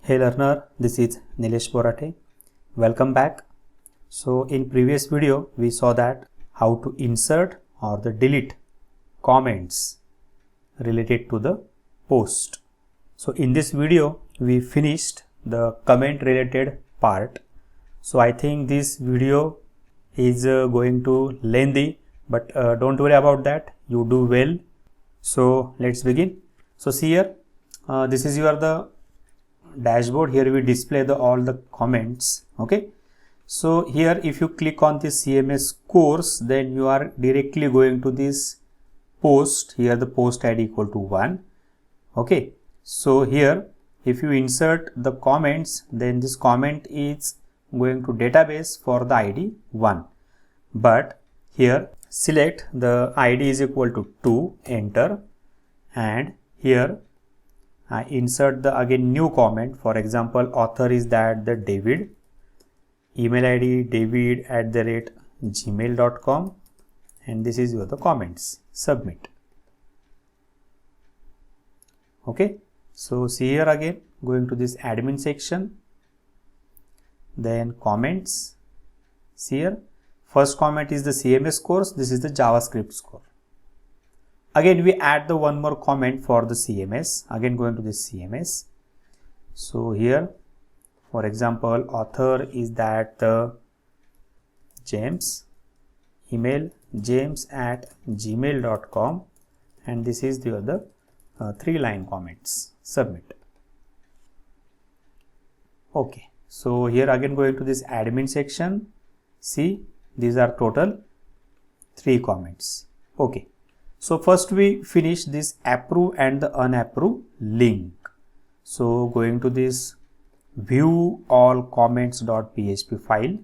Hey learner, this is Nilesh Borate. Welcome back. So in previous video we saw that how to insert or the delete comments related to the post. So in this video we finished the comment related part. So I think this video is going to lengthy, but don't worry about that, you do well. So let's begin. So see here, this is the dashboard. Here we display all the comments. Okay, so here if you click on this CMS course, then you are directly going to this post. Here the post ID equal to 1. Okay, so here if you insert the comments, then this comment is going to database for the ID 1, but here select the ID is equal to 2, enter, and here I insert the again new comment. For example, author is that the David, email ID david@gmail.com, and this is the comments. Submit. Okay, so see here again, going to this admin section, then comments. See here, first comment is the CMS course, this is the JavaScript course. Again we add the one more comment for the CMS, again going to this CMS. So here for example, author is that James, email james@gmail.com, and this is the other 3-line comments. Submit. Okay, so here again going to this admin section. See, these are total 3 comments. Okay, so first we finish this approve and the unapprove link. So going to this view all comments.php file,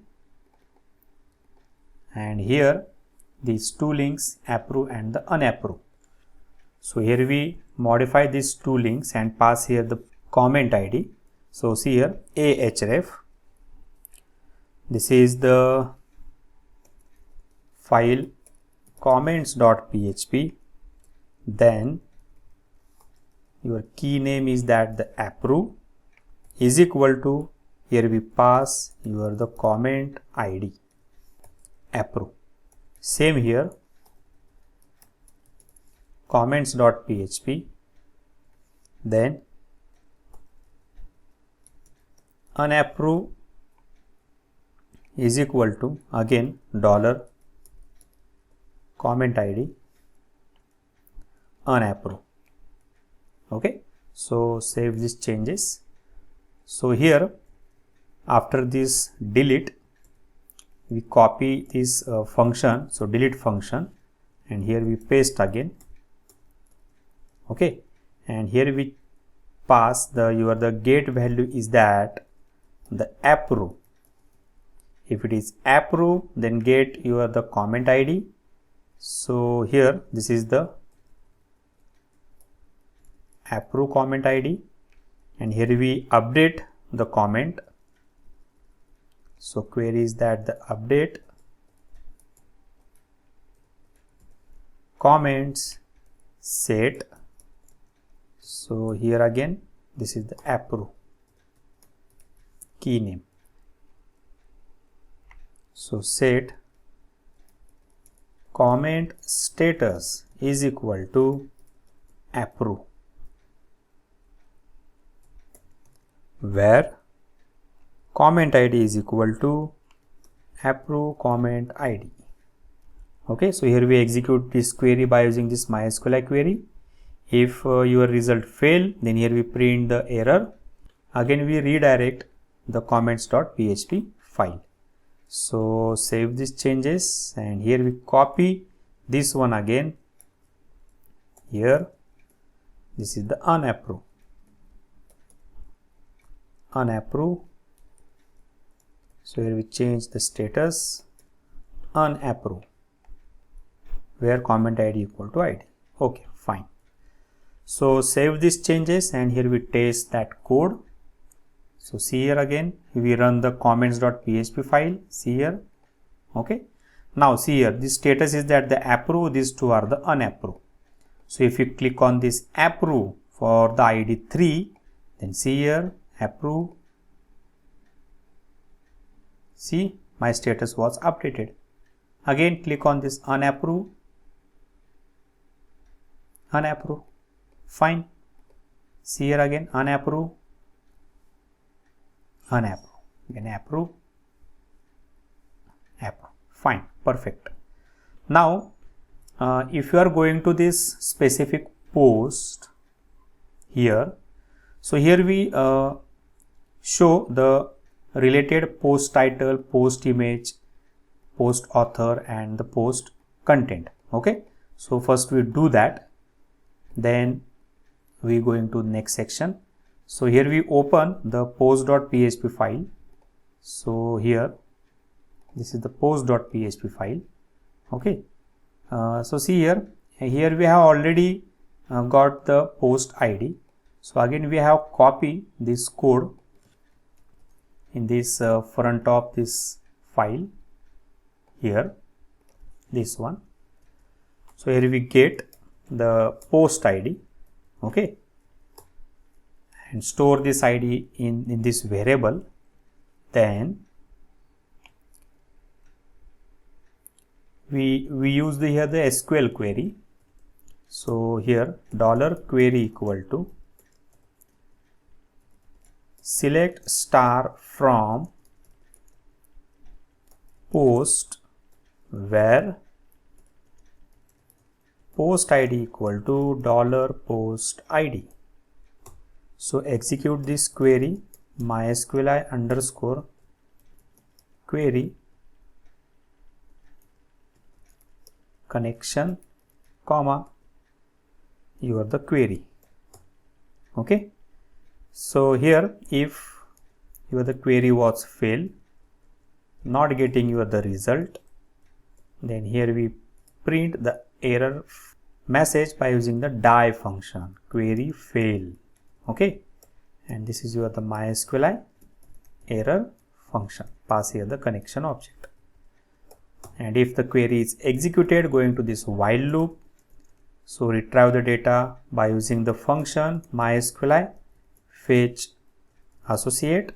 and here these 2 links, approve and the unapprove. So here we modify these 2 links and pass here the comment ID. So see here ahref, this is the file comments.php, then your key name is that the approve is equal to, here we pass the comment ID approve. Same here comments.php, then unapprove is equal to again $comment ID unapprove. Okay, so save these changes. So here after this delete, we copy this function, so delete function, and here we paste again. Okay, and here we pass the get value is that the approve. If it is approve, then get the comment ID. So here this is the approve comment ID, and here we update the comment. So query is that the update comments set. So here again this is the approve key name. So set comment status is equal to approve, where comment ID is equal to approve comment ID. Okay, so here we execute this query by using this MySQL query. If your result fail, then here we print the error. Again we redirect the comments.php file. So save these changes, and here we copy this one again. Here this is the unapprove. So here we change the status unapprove, where comment ID equal to ID. Okay, fine. So save these changes, and here we test that code. So see here again, we run the comments.php file. See here. Okay. Now see here, the status is that the approve, these two are the unapprove. So if you click on this approve for the ID 3, then see here approve. See, my status was updated. Again click on this unapprove. Unapprove. Fine. See here again unapprove. Unapprove. Again approve. Approve. Fine. Perfect. Now if you are going to this specific post here, so here we show the related post title, post image, post author and the post content. Okay, so first we do that, then we go into next section. So here we open the post.php file. So here this is the post.php file. Okay, so see here we have already got the post ID. So again we have copy this code in this front of this file here, this one. So here we get the post ID. Okay, and store this ID in this variable. Then we use here the SQL query. So here $query equal to select star from post where post ID equal to $post ID. So execute this query, MySQLi underscore query connection comma you are the query. Okay, so here if your the query was failed, not getting you the result, then here we print the error message by using the die function, query fail. Okay, and this is your the MySQLi error function, pass here the connection object. And if the query is executed, going to this while loop, so retrieve the data by using the function MySQLi fetch associate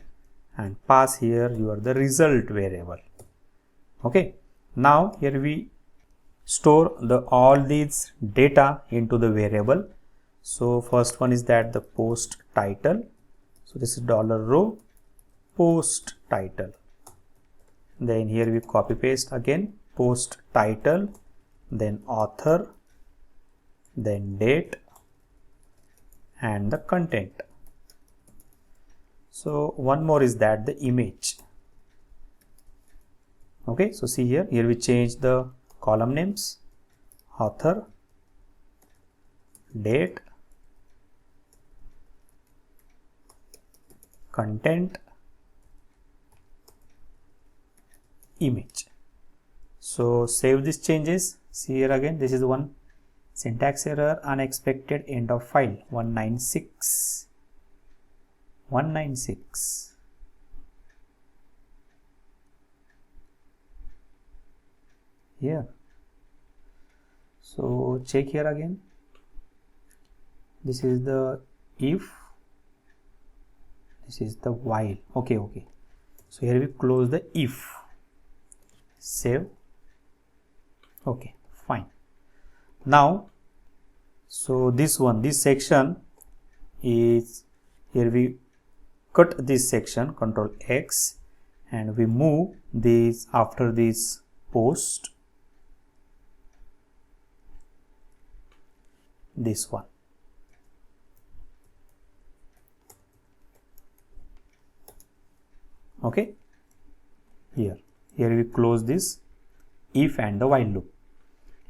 and pass here your the result variable. Okay, now here we store the all these data into the variable. So first one is that the post title. So this is $row post title. Then here we copy paste again post title, then author, then date and the content. So one more is that the image. Okay, so see here we change the column names, author, date, content, image. So save these changes. See here again, this is one syntax error, unexpected end of file 196 here. So check here again, this is the if, this is the while. Okay, so here we close the if, save. Okay, fine. Now so this section is, here we cut this section, Control X, and we move this after this post, this one. Okay, here we close this if and the while loop,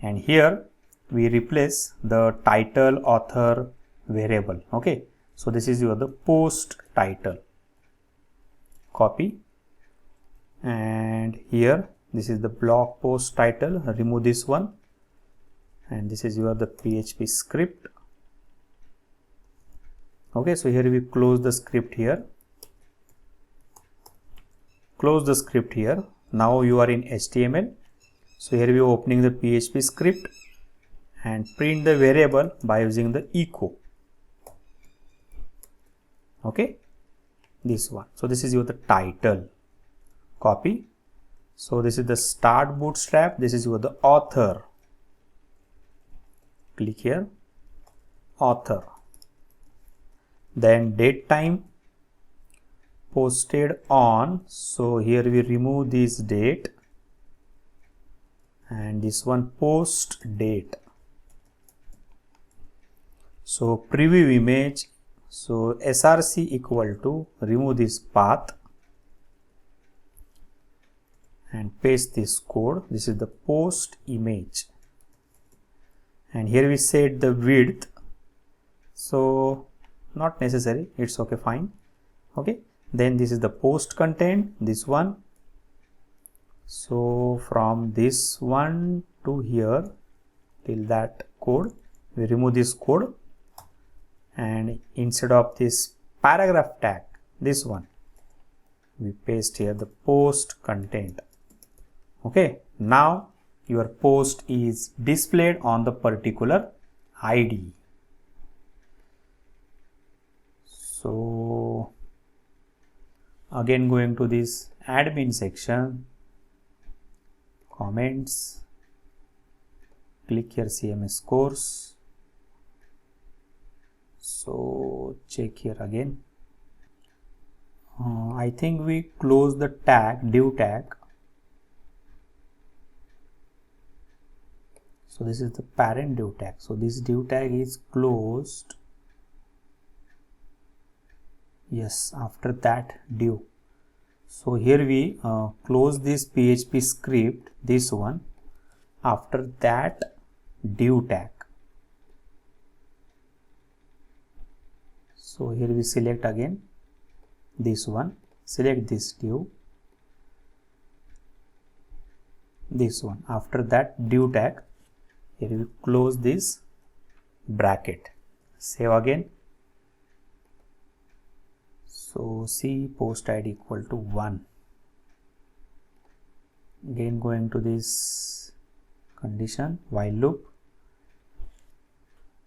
and here we replace the title author variable. Okay, so this is your the post title, copy, and here this is the blog post title, remove this one, and this is your the PHP script. Okay, so here we close the script here, close the script here. Now you are in HTML. So here we are opening the PHP script, and print the variable by using the echo. Okay, this one. So this is your the title. Copy. So this is the start bootstrap. This is your the author. Click here, author. Then date time, posted on. So here we remove this date, and this one post date. So preview image. So src equal to, remove this path and paste this code. This is the post image, and here we set the width. So not necessary, it's okay, fine. Okay, then this is the post content, this one. So from this one to here till that code, we remove this code, and instead of this paragraph tag, this one, we paste here the post content. Okay, now your post is displayed on the particular ID. So again, going to this admin section, comments, click here CMS course. So check here again. I think we close the tag, div tag. So this is the parent div tag. So this div tag is closed. Yes, after that div. So here we close this PHP script, this one. After that div tag. So here we select again this one, select this div, this one. After that div tag, here we close this bracket, save again. So see post ID equal to 1. Again going to this condition, while loop.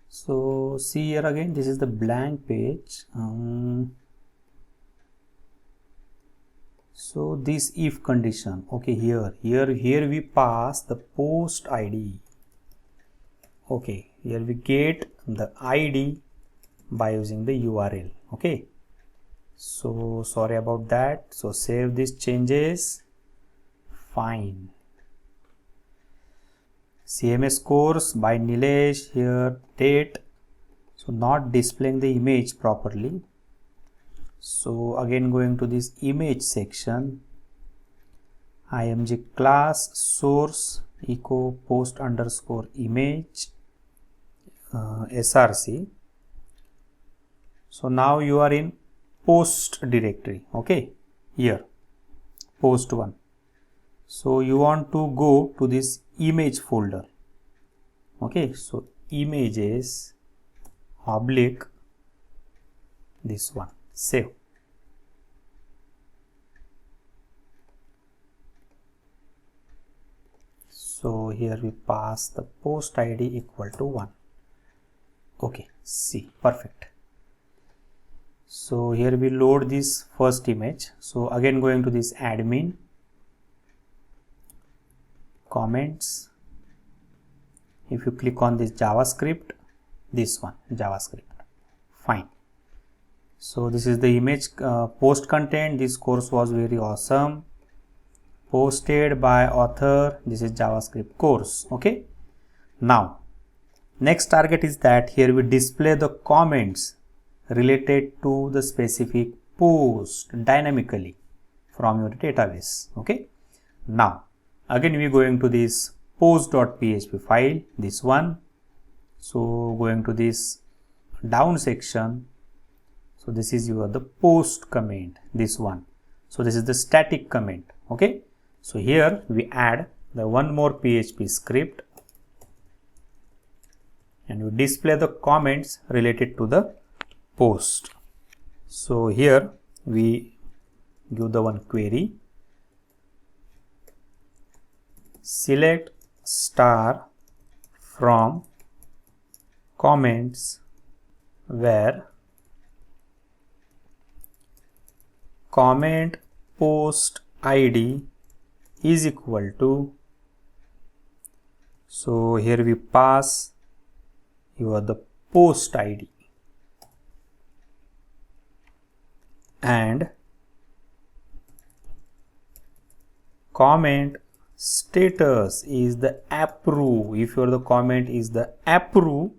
So see here again, this is the blank page. So this if condition, okay, here we pass the post ID. Okay, here we get the ID by using the URL. Okay, so sorry about that. So save these changes. Fine. CMS course by Nilesh, here date. So not displaying the image properly. So again going to this image section, img class source echo post underscore image src. So now you are in post directory. Okay, here post 1. So you want to go to this image folder. Okay, so images oblique this one, save. So here we pass the post ID equal to 1. Okay, see, perfect. So here we load this first image. So again going to this admin, comments. If you click on this JavaScript, this one, JavaScript, fine. So this is the image post content. This course was very awesome. Posted by author. This is JavaScript course. Okay. Now, next target is that here we display the comments related to the specific post dynamically from your database. Okay. Now, again we are going to this post.php file, this one. So going to this down section. So this is your the post comment, this one. So this is the static comment. Okay. So here we add the one more PHP script and we display the comments related to the post. So here we give the one query, select star from comments where comment post id is equal to, so here we pass the post id and comment status is the approve. If the comment is the approve,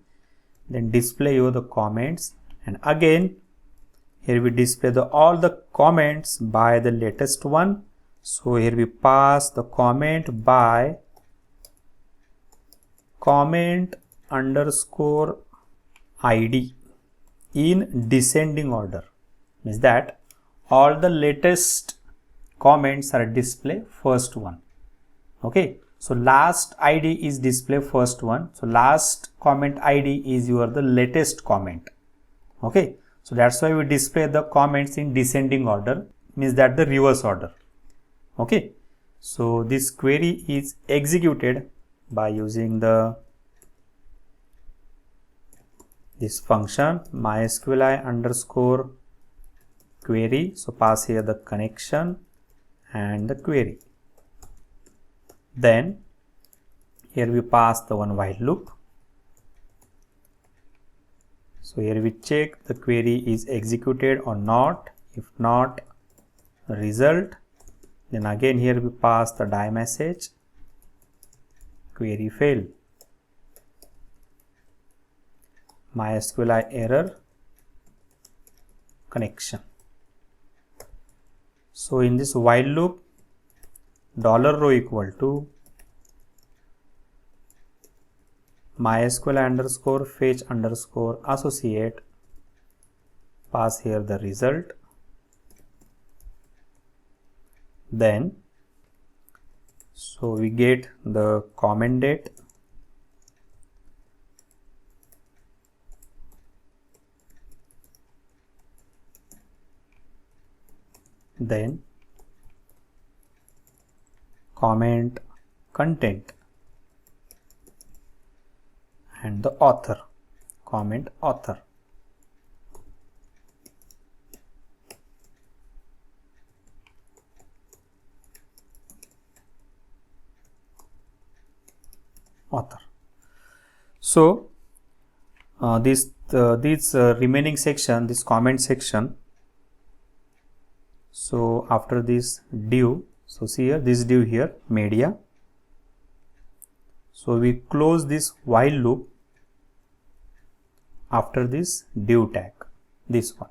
then display the comments, and again here we display all the comments by the latest one. So here we pass the comment by comment underscore id in descending order, means that all the latest comments are display first one. Okay, so last id is display first one, so last comment id is the latest comment. Okay, so that's why we display the comments in descending order, means that the reverse order. Okay, so this query is executed by using this function MySQLi underscore query. So pass here the connection and the query. Then here we pass the one while loop. So here we check the query is executed or not. If not, result. Then again here we pass the die message, query failed, MySQLi error, connection. So in this while loop, $row equal to MySQLi underscore fetch underscore associate, pass here the result. Then so we get the comment date, then comment content and the author, comment author. So this remaining section, this comment section. So after this div, so see here this div here media. So we close this while loop after this div tag, this one.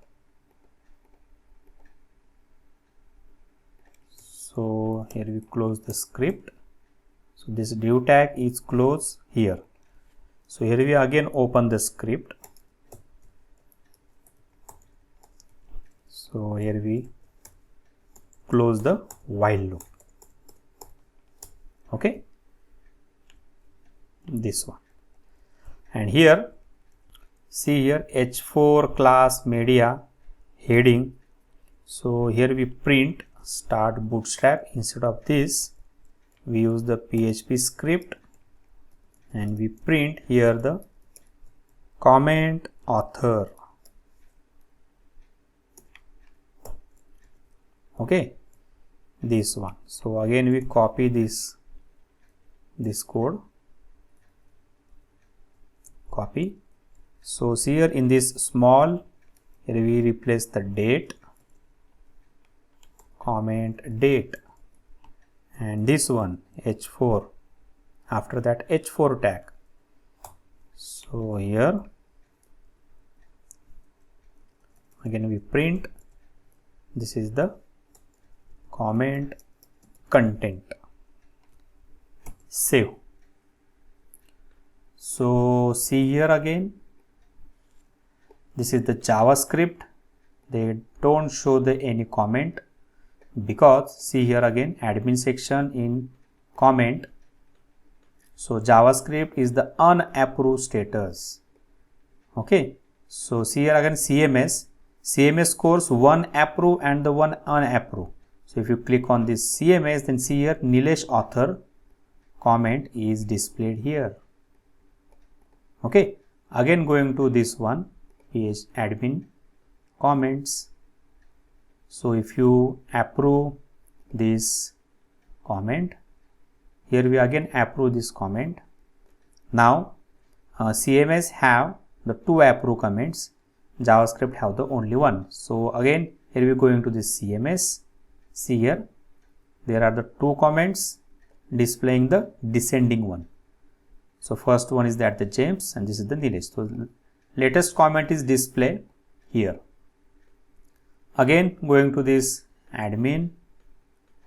So here we close the script. So this div tag is closed here. So here we again open the script. So here we close the while loop. Okay, this one. And here see here h4 class media heading. So here we print start bootstrap. Instead of this, we use the PHP script and we print here the comment author. Okay, this one. So again we copy this code, copy. So see here in this small, here we replace the date, comment date, and this one h4, after that h4 tag. So here again we print, this is the comment content, save. So see here again, this is the JavaScript, they don't show any comment, because see here again admin section in comment. So JavaScript is the unapproved status. Okay, so see here again CMS scores one approve and the one unapproved. So if you click on this CMS, then see here Nilesh author comment is displayed here. Okay, Again going to this one is admin comments. So if you approve this comment, here we again approve this comment. Now CMS have the 2 approve comments, JavaScript have the only one. So again here we going to this CMS. See here, there are the 2 comments displaying the descending one. So first one is that the James and this is the Nilesh. So latest comment is display here. Again going to this admin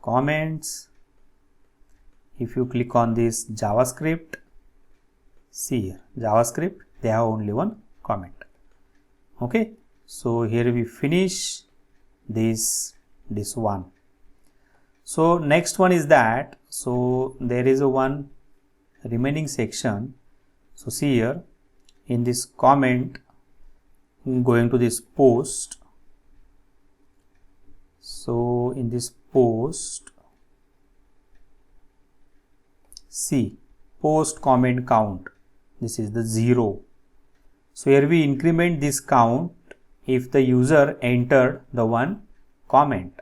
comments. If you click on this JavaScript, see here, JavaScript, they have only one comment. Okay, so here we finish this one. So next one is that, so there is a one remaining section. So see here, in this comment, going to this post. So in this post, see, post comment count, this is the 0. So here we increment this count if the user entered the one comment.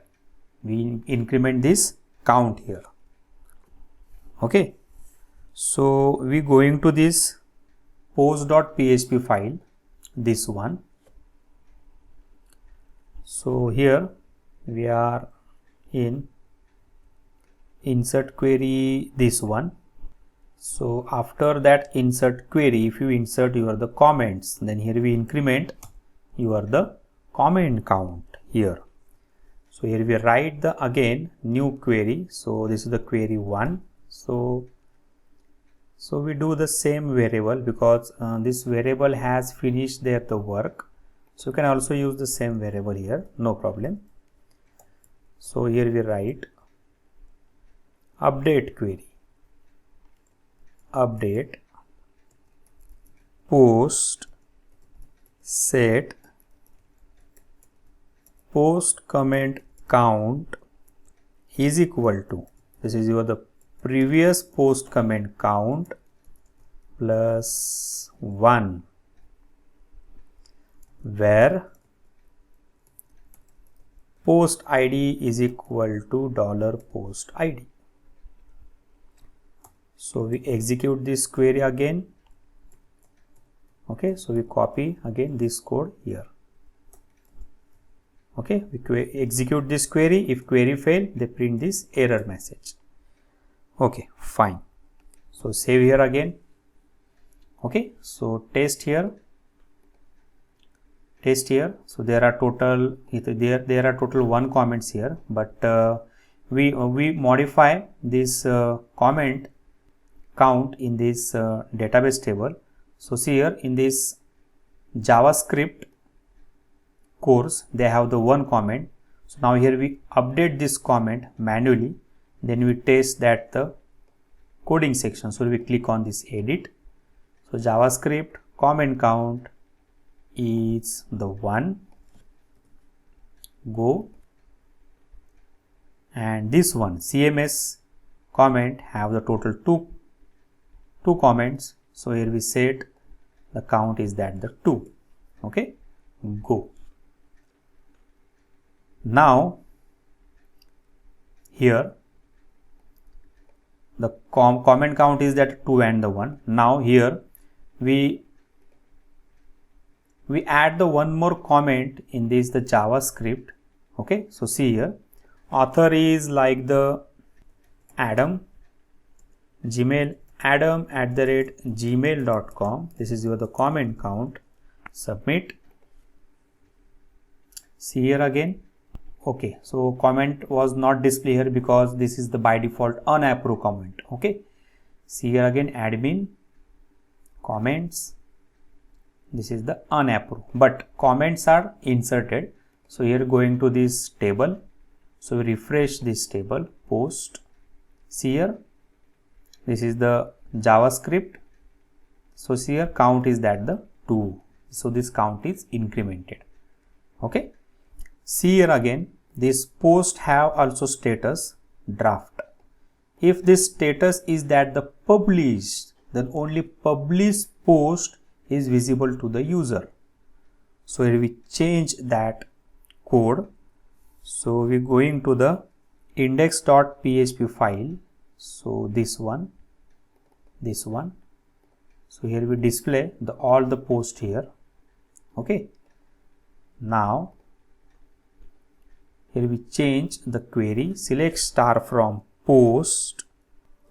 We increment this count here. Okay, so we going to this post.php file, this one. So here we are in insert query, this one. So after that insert query, if you insert your the comments, then here we increment your the comment count here. So here we write the again new query. So this is the query 1. So we do the same variable because this variable has finished there the work. So you can also use the same variable here, no problem. So here we write update query, update post set post comment count is equal to, this is your the previous post comment count plus 1, where post id is equal to $post id. So we execute this query again. Okay, so we copy again this code here. Okay, we execute this query. If query fail, they print this error message. Okay, fine. So save here again. Okay, so test here. Test here. So there are total there are total 1 comments here, but we modify this comment count in this database table. So see here in this JavaScript course, they have the 1 comment. So now here we update this comment manually, then we test that the coding section. So we click on this edit. So JavaScript comment count is the 1, go, and this one CMS comment have the total two comments. So here we set the count is that the 2. Okay, go. Now here the comment count is that 2 and the 1. Now here we add the one more comment in this the JavaScript. Okay, so see here, author is like the Adam, Gmail adam@gmail.com. This is your the comment count. Submit. See here again. Okay, so comment was not displayed here because this is the by default unapproved comment. Okay, see here again admin comments. This is the unapproved, but comments are inserted. So here going to this table. So we refresh this table, post. See here, this is the JavaScript. So see here count is that the 2. So this count is incremented. Okay. See here again, this post have also status draft. If this status is that the published, then only published post is visible to the user. So here we change that code. So we're going to the index.php file. So this one. So here we display all the post here. Okay. Now here we change the query, select star from post.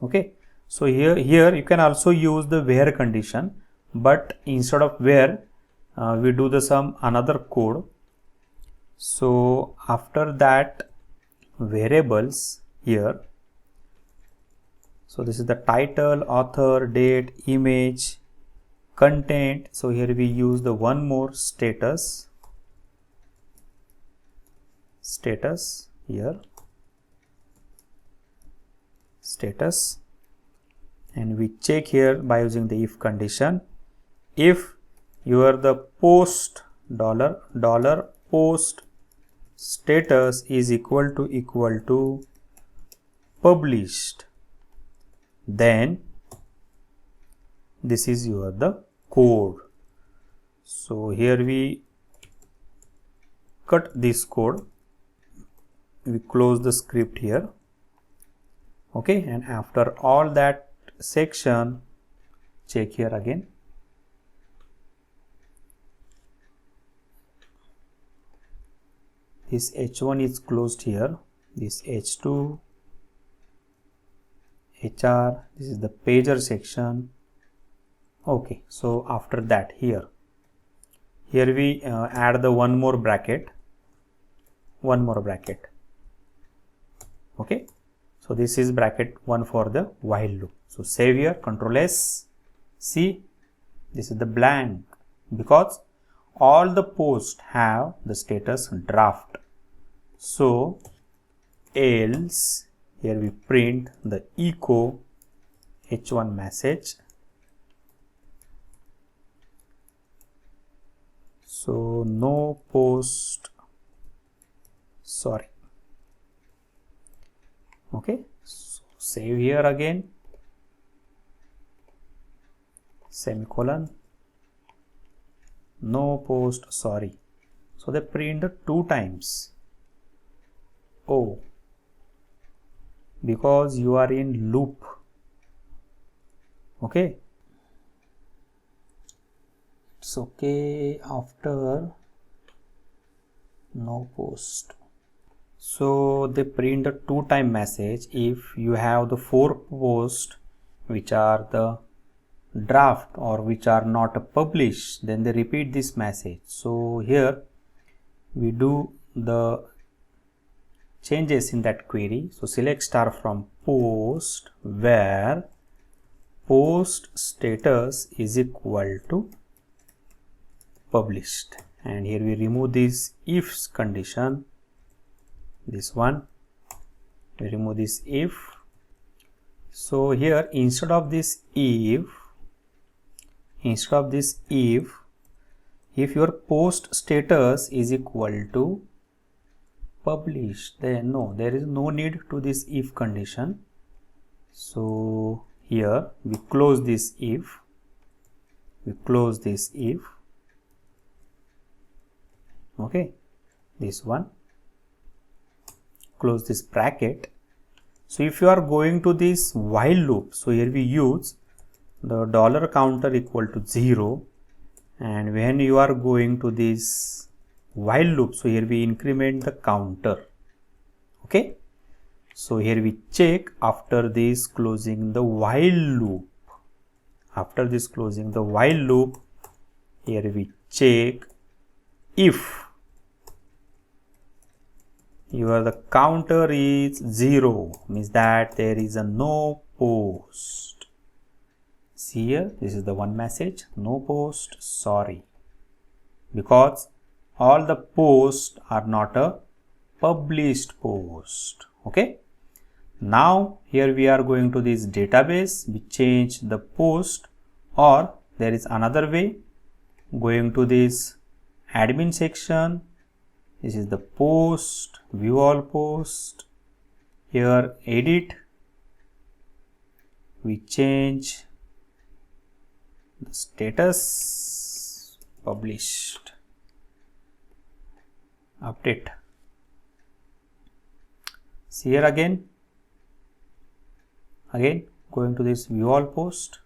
Okay. So here you can also use the where condition, but instead of where we do the some another code. So after that variables here, so this is the title, author, date, image, content. So here we use the one more status here, status, and we check here by using the if condition. If the post dollar post status is equal to published, then this is the code. So here we cut this code, we close the script here. Okay, and after all that section, check here again. This H1 is closed here, this H2, HR, this is the pager section. Okay, so after that here we add the one more bracket. Okay, so this is bracket 1 for the while loop. So save here, Control S. See, this is the blank because all the posts have the status draft. So else here we print the echo H1 message. So no post, sorry. Okay, so save here again, semicolon, no post, sorry. So they print 2 times. Oh, because you are in loop. Okay, it's okay after no post. So they print a 2-time message if you have the 4 posts which are the draft or which are not published, then they repeat this message. So here we do the changes in that query. So select star from post where post status is equal to published, and here we remove this ifs condition. This one we remove this if. So here instead of this if, if your post status is equal to published, then no, there is no need to this if condition. So here we close this if, okay, this one, close this bracket. So if you are going to this while loop, so here we use the dollar counter equal to 0, and when you are going to this while loop, so here we increment the counter. Okay, so here we check after this closing the while loop. After this closing the while loop, here we check if the counter is 0, means that there is a no post. See here, this is the one message, no post, sorry, because all the posts are not a published post. Okay, now here we are going to this database, we change the post, or there is another way, going to this admin section. This is the post, view all post, here edit, we change the status published, update. See here again going to this view all post.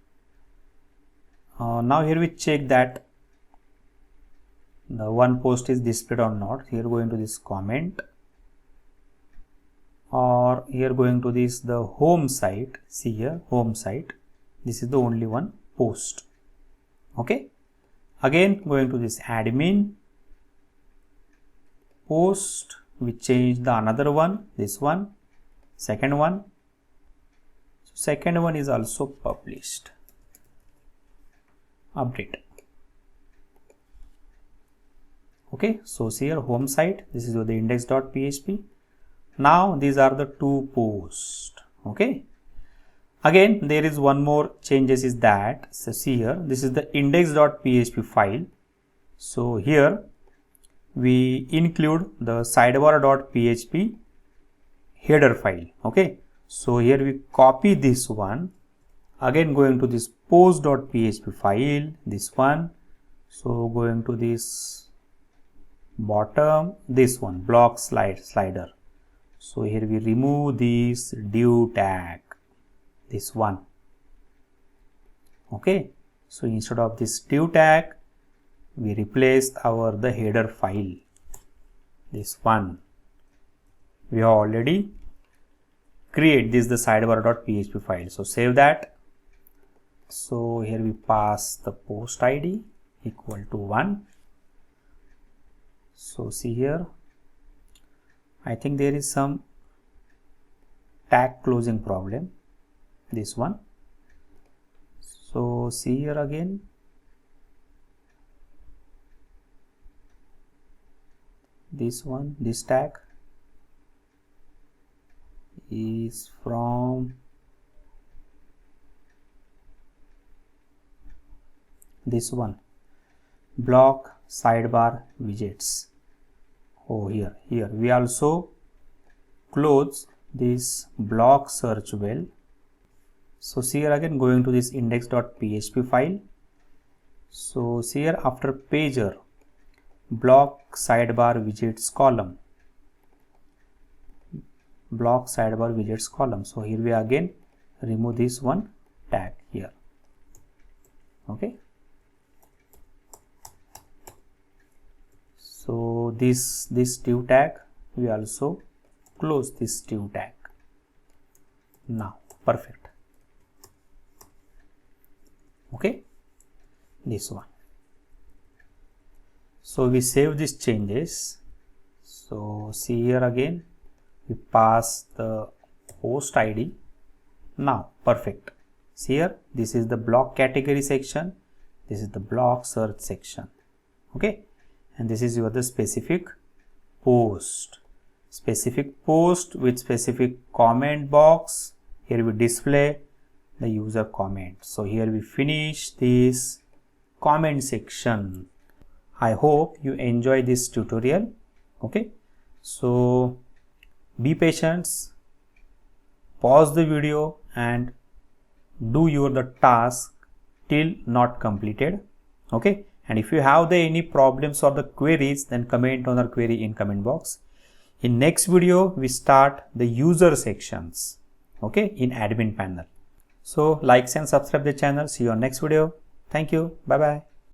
Now here we check that the one post is displayed or not. Here going to this comment, or here going to this the home site. See here home site, this is the only one post. Okay, again going to this admin post, we change the another one, this one, second one. So second one is also published, update. Okay, so see here home site, this is the index.php. Now these are the two posts. Okay, again there is one more changes is that, so see here this is the index.php file. So here we include the sidebar.php header file. Okay, so here we copy this one, again going to this post.php file, this one. So going to this bottom, this one block slider. So here we remove this div tag, this one. Okay, so instead of this div tag we replaced the header file, this one. We have already create this the sidebar.php file. So save that. So here we pass the post id equal to 1. So see here, I think there is some tag closing problem, this one. So see here again, this one, this tag is from this one, block sidebar widgets. Oh, here we also close this block search well. So see here again going to this index.php file. So see here after pager, block sidebar widgets column, block sidebar widgets column. So here we again remove this one tag here. Okay, so this div tag we also close this div tag. Now perfect. Okay, this one. So we save these changes. So see here again we pass the post id. Now perfect. See here, this is the block category section, this is the block search section. Okay, and this is your the specific post with specific comment box. Here we display the user comment. So here we finish this comment section. I hope you enjoy this tutorial. Okay, so be patient, pause the video and do the task till not completed. Okay, and if you have any problems or the queries, then comment on our query in comment box. In next video we start the user sections, okay, in admin panel. So like and subscribe the channel. See you on next video. Thank you. Bye bye.